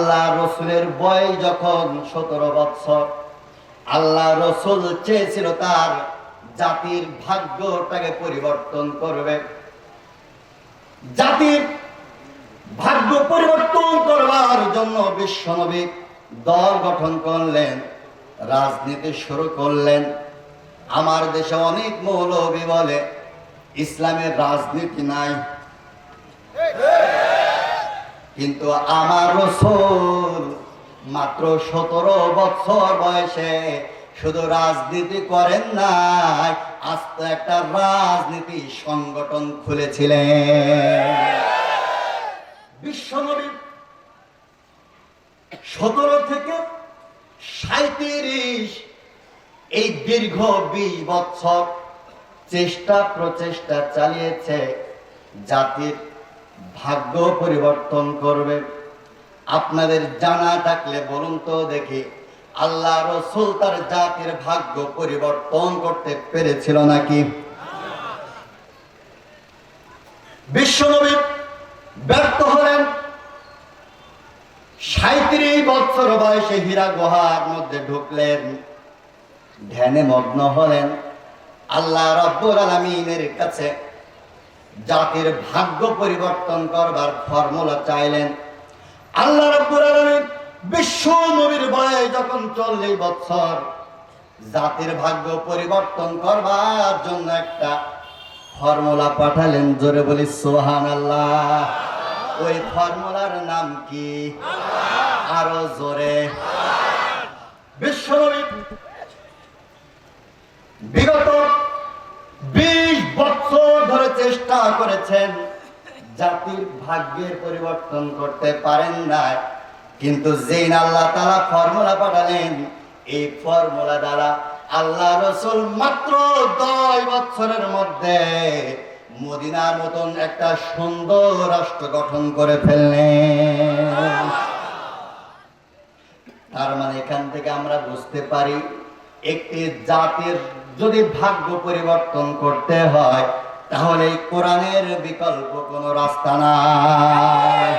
আল্লাহ রসুলের বয়স যখন 17 বছর, আল্লাহ রসুল চেয়েছিল তার জাতির ভাগ্যটাকে পরিবর্তন করবে। জাতির ভাগ্য পরিবর্তন করবার জন্য বিশ্বনবী দল গঠন করলেন, রাজনীতি শুরু করলেন। আমার দেশে অনেক মৌলবী বলে ইসলামের রাজনীতি নাই, কিন্তু আমার রাসূল মাত্র 17 বছর বয়সে শুধু রাজনীতি করেন নাই, আস্ত একটা রাজনীতি সংগঠন খুলেছিলেন। বিশ্বনবী 17 থেকে 37 এই দীর্ঘ 20 বছর চেষ্টা প্রচেষ্টা চালিয়েছে জাতির ভাগ্য পরিবর্তন করবে। আপনাদের জানা থাকলে বলুন তো দেখি, আল্লাহ রাসূল তার জাতির ভাগ্য পরিবর্তন করতে পেরেছিল নাকি? বিশ্বনবী ব্যর্থ হলেন। 37 বছর বয়সে হীরা গুহার মধ্যে ঢুকলেন, ধ্যানে মগ্ন হলেন। আল্লাহ রাব্বুল আলামিনের কাছে জাতির ভাগ্য পরিবর্তন করবার ফর্মুলা চাইলেন। আল্লাহ রাব্বুল আলামিন বিশ্ব নবীর বয়স যখন 40 বছর, জাতির ভাগ্য পরিবর্তন করবার জন্য একটা ফর্মুলা পাঠালেন। জোরে বলি সুবহানাল্লাহ। ওই ফর্মুলার নাম কি? আরো জোরে। বিশ্বনবী বিগত 20 বছর ধরে চেষ্টা করেছেন, জাতির ভাগ্যের পরিবর্তন করতে পারেন না। কিন্তু যেদিন আল্লাহ তাআলা ফর্মুলা পাঠালেন, এই ফর্মুলা দ্বারা আল্লাহ রাসূল মাত্র 10 বছরের মধ্যে মদিনার মতন একটা সুন্দর রাষ্ট্র গঠন করে ফেললেন। তার মানে এখান থেকে আমরা বুঝতে পারি, একটি জাতির যদি ভাগ্য পরিবর্তন করতে হয় তাহলে কোরআনের বিকল্প কোনো রাস্তা নাই।